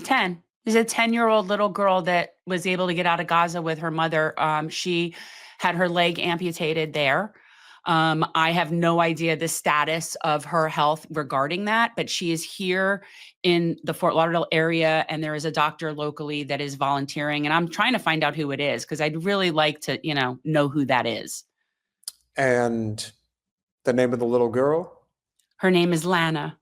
10. There's a 10-year-old little girl that was able to get out of Gaza with her mother. She had her leg amputated there. I have no idea the status of her health regarding that, but she is here in the Fort Lauderdale area, and there is a doctor locally that is volunteering, and I'm trying to find out who it is because I'd really like to, know who that is. And the name of the little girl? Her name is Lana.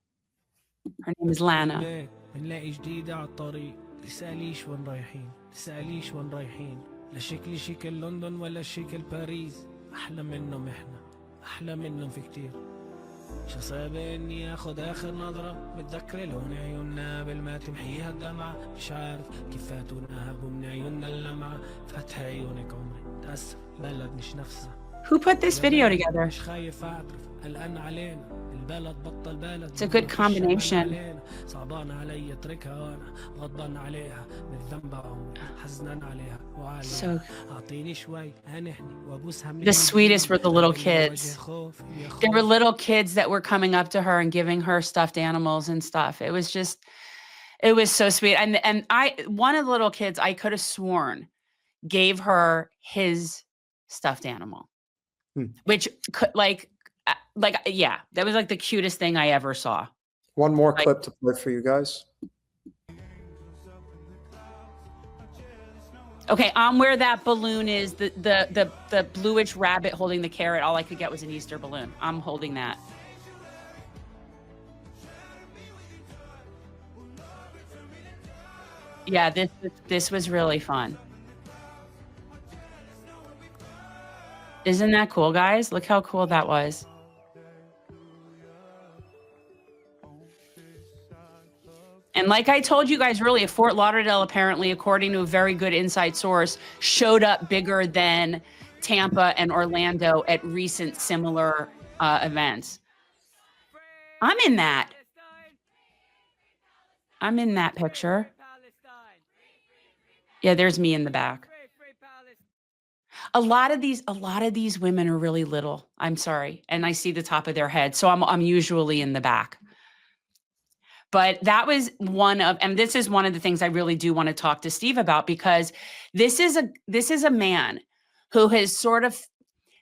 Her name is Lana. بنلاقي جديدة على الطريق تسأليش وين رايحين تسأليش وين رايحين لا شكلي شكل لندن ولا شكل باريس أحلى منهم إحنا أحلى منهم في كتير شو صعب إني آخد آخر نظرة متذكرة لون عيوننا قبل ما تمحيها الدمعة مش عارف كيف فاتونا هبوا من عيوننا اللمعة فتح عيونك عمري تأسف بلد مش نفسها. Who put this video together? مش خايف أعترف قلقان علينا البلد بطل بلد. It's a good combination. صعبان علي اتركها وانا غضبان عليها بالذنب عمري حزنان عليها وعليها اعطيني شوي هنحني وابوسها. The sweetest were the little kids. There were little kids that were coming up to her and giving her stuffed animals and stuff. It was so sweet. And one of the little kids, I could have sworn, gave her his stuffed animal, which yeah, that was like the cutest thing I ever saw. One more clip to play for you guys. Okay, I'm where that balloon is, the bluish rabbit holding the carrot. All I could get was an Easter balloon. I'm holding that. Yeah, this was really fun. Isn't that cool, guys? Look how cool that was. And like I told you guys earlier, Fort Lauderdale, apparently, according to a very good inside source, showed up bigger than Tampa and Orlando at recent similar events. I'm in that. I'm in that picture. Yeah, there's me in the back. A lot of these women are really little. I'm sorry. And I see the top of their head. So I'm usually in the back. But that was and this is one of the things I really do want to talk to Steve about, because this is a man who has sort of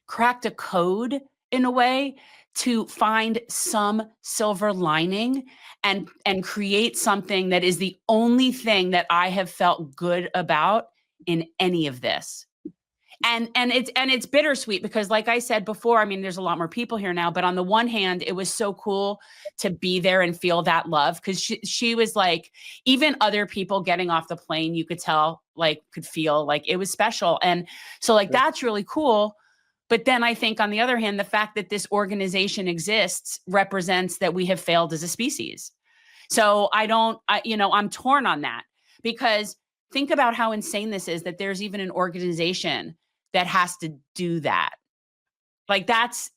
cracked a code in a way to find some silver lining and create something that is the only thing that I have felt good about in any of this. And it's bittersweet because, like I said before, I mean, there's a lot more people here now, but on the one hand, it was so cool to be there and feel that love, because she was like, even other people getting off the plane, you could tell, like, could feel like it was special. And so, like, that's really cool. But then I think, on the other hand, the fact that this organization exists represents that we have failed as a species. So I'm torn on that, because think about how insane this is, that there's even an organization that has to do that. Like that's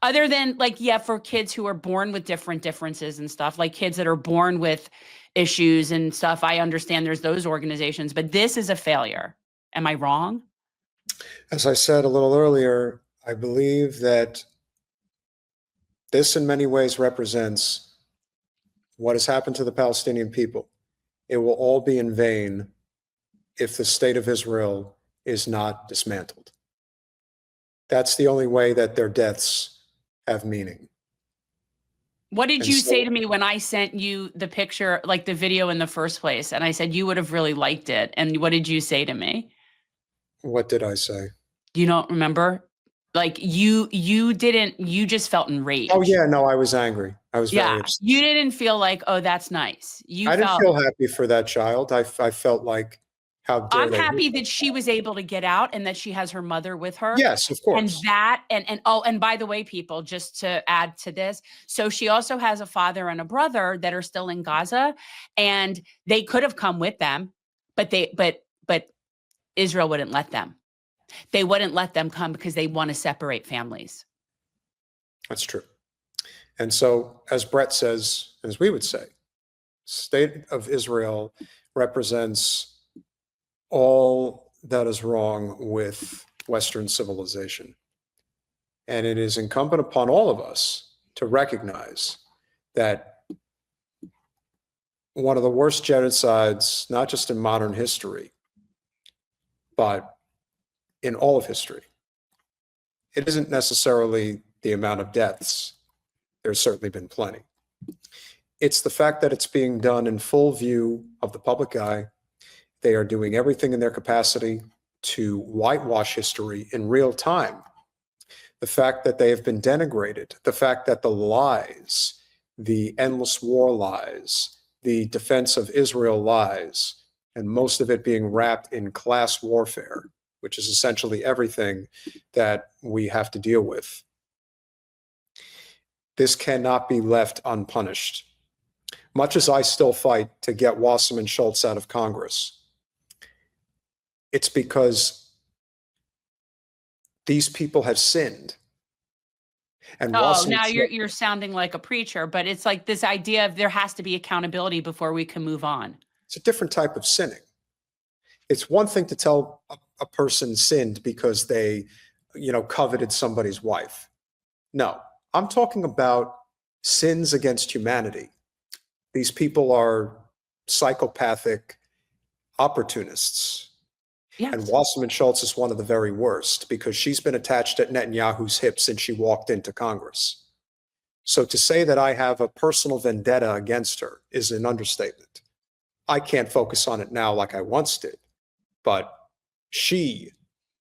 other than, like, yeah, for kids who are born with differences and stuff, like kids that are born with issues and stuff, I understand there's those organizations, but this is a failure. Am I wrong? As I said a little earlier, I believe that this in many ways represents what has happened to the Palestinian people. It will all be in vain if the state of Israel is not dismantled. That's the only way that their deaths have meaning. What did you say to me when I sent you the picture, like the video in the first place? And I said, you would have really liked it. And what did you say to me? What did I say? You don't remember? Like you just felt enraged. Oh yeah, no, I was angry. I was very upset. You didn't feel like, oh, that's nice. I didn't feel happy for that child. I felt like, how dare I'm happy that she was able to get out and that she has her mother with her. Yes, of course. And by the way, people, just to add to this, so she also has a father and a brother that are still in Gaza, and they could have come with them, but Israel wouldn't let them. They wouldn't let them come because they want to separate families. That's true. And so, as Brett says, as we would say, state of Israel represents all that is wrong with Western civilization. And it is incumbent upon all of us to recognize that one of the worst genocides, not just in modern history, but in all of history. It isn't necessarily the amount of deaths. There's certainly been plenty. It's the fact that it's being done in full view of the public eye. They are doing everything in their capacity to whitewash history in real time. The fact that they have been denigrated, the fact that the lies, the endless war lies, the defense of Israel lies, and most of it being wrapped in class warfare, which is essentially everything that we have to deal with. This cannot be left unpunished. Much as I still fight to get Wasserman Schultz out of Congress, it's because these people have sinned. And now you're sounding like a preacher, but it's like this idea of there has to be accountability before we can move on. It's a different type of sinning. It's one thing to tell a person sinned because they, coveted somebody's wife. No, I'm talking about sins against humanity. These people are psychopathic opportunists. Yes. And Wasserman Schultz is one of the very worst because she's been attached at Netanyahu's hip since she walked into Congress. So to say that I have a personal vendetta against her is an understatement. I can't focus on it now like I once did, but she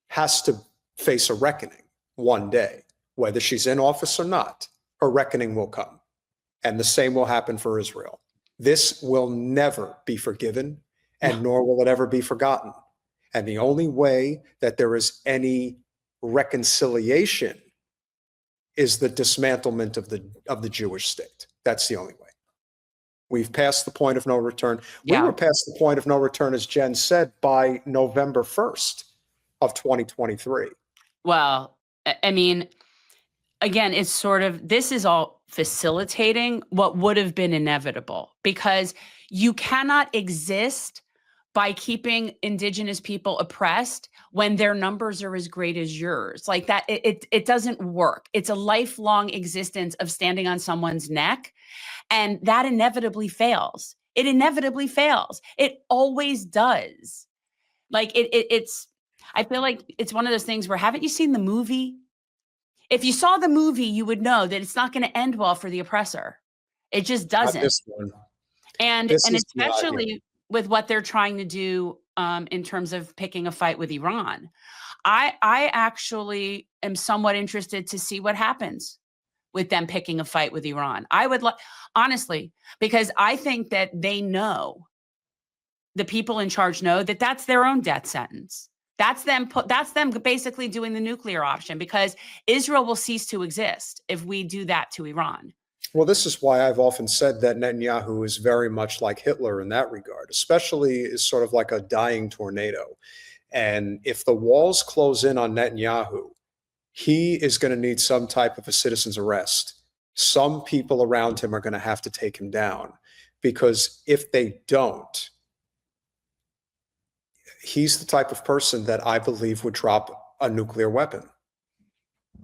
has to face a reckoning one day, whether she's in office or not. Her reckoning will come. And the same will happen for Israel. This will never be forgiven, and nor will it ever be forgotten. And the only way that there is any reconciliation is the dismantlement of the Jewish state. That's the only way. We've passed the point of no return. Yeah. We were past the point of no return, as Jen said, by November 1st of 2023. Well, I mean, again, it's sort of, this is all facilitating what would have been inevitable, because you cannot exist by keeping indigenous people oppressed when their numbers are as great as yours. Like that, it doesn't work. It's a lifelong existence of standing on someone's neck, and that inevitably fails. It inevitably fails. It always does. Like it's, I feel like it's one of those things where, haven't you seen the movie? If you saw the movie, you would know that it's not going to end well for the oppressor. It just doesn't. Not this one. And This is especially with what they're trying to do in terms of picking a fight with Iran. I actually am somewhat interested to see what happens with them picking a fight with Iran. I would honestly, because I think that they know, the people in charge know that that's their own death sentence. That's them basically doing the nuclear option, because Israel will cease to exist if we do that to Iran. Well, this is why I've often said that Netanyahu is very much like Hitler in that regard, especially is sort of like a dying tornado. And if the walls close in on Netanyahu, he is going to need some type of a citizen's arrest. Some people around him are going to have to take him down, because if they don't, he's the type of person that I believe would drop a nuclear weapon.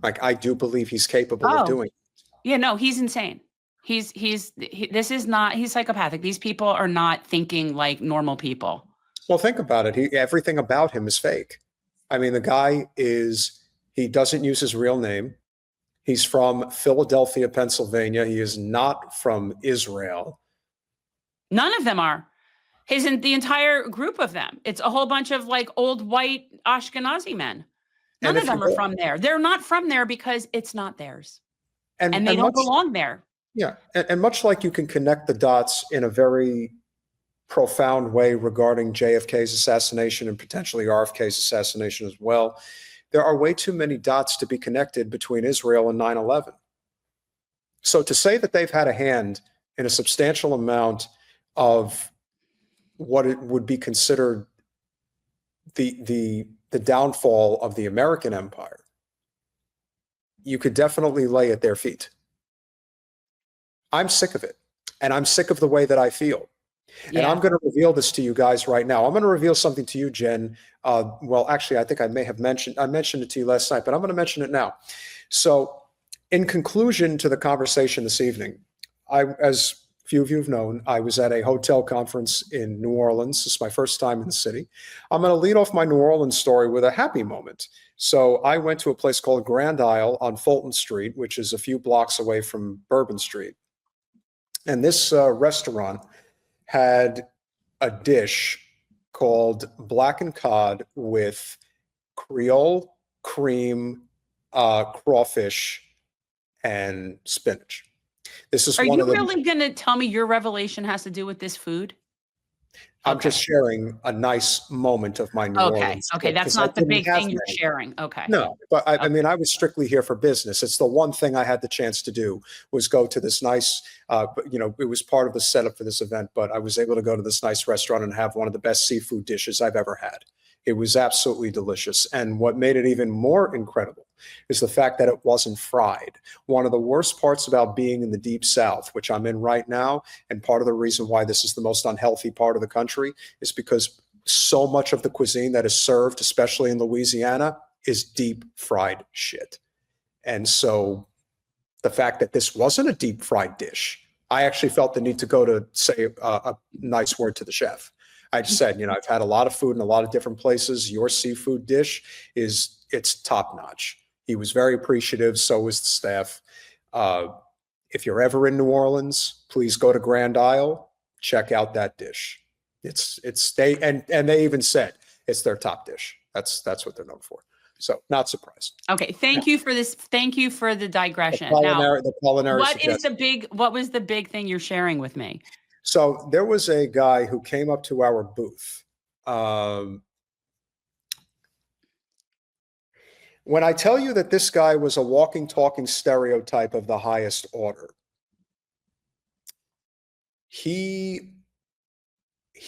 Like, I do believe he's capable of doing it. Yeah, no, he's insane. He's psychopathic. These people are not thinking like normal people. Well, think about it. Everything about him is fake. I mean, the guy he doesn't use his real name. He's from Philadelphia, Pennsylvania. He is not from Israel. None of them are. The entire group of them. It's a whole bunch of like old white Ashkenazi men. None of them are from there. They're not from there because it's not theirs. And they don't belong there. Yeah. And much like you can connect the dots in a very profound way regarding JFK's assassination and potentially RFK's assassination as well, there are way too many dots to be connected between Israel and 9/11. So to say that they've had a hand in a substantial amount of what it would be considered the downfall of the American empire, you could definitely lay at their feet. I'm sick of it, and I'm sick of the way that I feel. Yeah. And I'm going to reveal this to you guys right now. I'm going to reveal something to you, Jen. Well, actually, I think I mentioned it to you last night, but I'm going to mention it now. So in conclusion to the conversation this evening, as few of you have known, I was at a hotel conference in New Orleans. This is my first time in the city. I'm going to lead off my New Orleans story with a happy moment. So I went to a place called Grand Isle on Fulton Street, which is a few blocks away from Bourbon Street. And this restaurant had a dish called blackened cod with Creole cream, crawfish, and spinach. This is Are one you of the. really going to tell me your revelation has to do with this food? I'm just sharing a nice moment of my New Orleans Okay. trip, That's 'cause I not the didn't big have thing you're many. sharing. Okay. No, but I mean, I was strictly here for business. It's the one thing I had the chance to do was go to this nice, it was part of the setup for this event, but I was able to go to this nice restaurant and have one of the best seafood dishes I've ever had. It was absolutely delicious. And what made it even more incredible is the fact that it wasn't fried. One of the worst parts about being in the deep South, which I'm in right now, and part of the reason why this is the most unhealthy part of the country, is because so much of the cuisine that is served, especially in Louisiana, is deep fried shit. And so the fact that this wasn't a deep fried dish, I actually felt the need to go to say a nice word to the chef. I just said, I've had a lot of food in a lot of different places. Your seafood dish it's top notch. He was very appreciative. So was the staff. If you're ever in New Orleans, please go to Grand Isle, check out that dish. They even said it's their top dish. That's what they're known for. So not surprised. Okay. Thank you for this. Thank you for the digression. The culinary what was the big thing you're sharing with me? So there was a guy who came up to our booth. When I tell you that this guy was a walking, talking stereotype of the highest order, he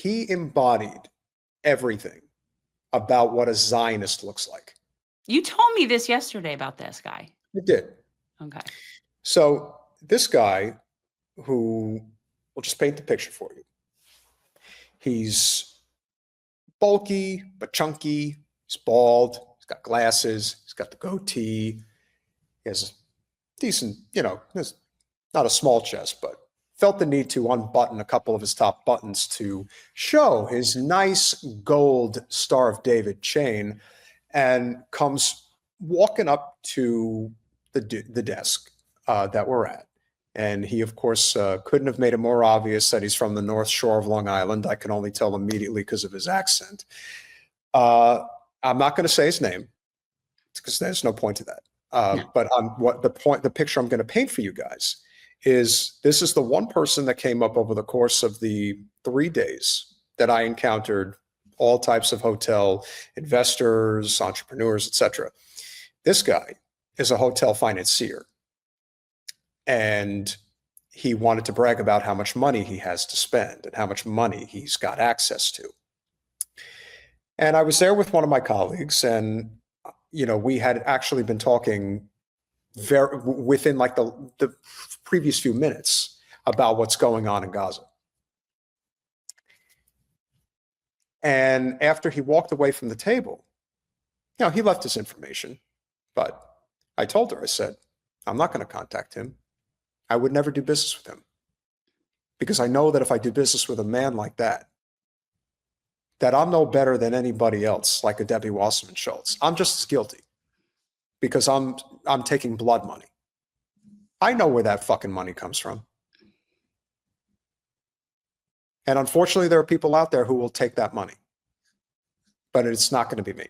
embodied everything about what a Zionist looks like. You told me this yesterday about this guy. I did. Okay. So this guy, who will just paint the picture for you. He's bulky but chunky. He's bald. He's got glasses. He's got the goatee. He has a decent, not a small chest, but felt the need to unbutton a couple of his top buttons to show his nice gold Star of David chain, and comes walking up to the desk that we're at. And he, of course, couldn't have made it more obvious that he's from the North Shore of Long Island. I can only tell immediately because of his accent. I'm not going to say his name because there's no point to that. But the picture I'm going to paint for you guys is this is the one person that came up over the course of the 3 days that I encountered all types of hotel investors, entrepreneurs, etc. This guy is a hotel financier. And he wanted to brag about how much money he has to spend and how much money he's got access to. And I was there with one of my colleagues, and we had actually been talking within like the previous few minutes about what's going on in Gaza. And after he walked away from the table, he left his information, but I told her, I said, I'm not going to contact him. I would never do business with him, because I know that if I do business with a man like that I'm no better than anybody else, like a Debbie Wasserman Schultz. I'm just as guilty because I'm taking blood money. I know where that fucking money comes from. And unfortunately, there are people out there who will take that money, but it's not going to be me.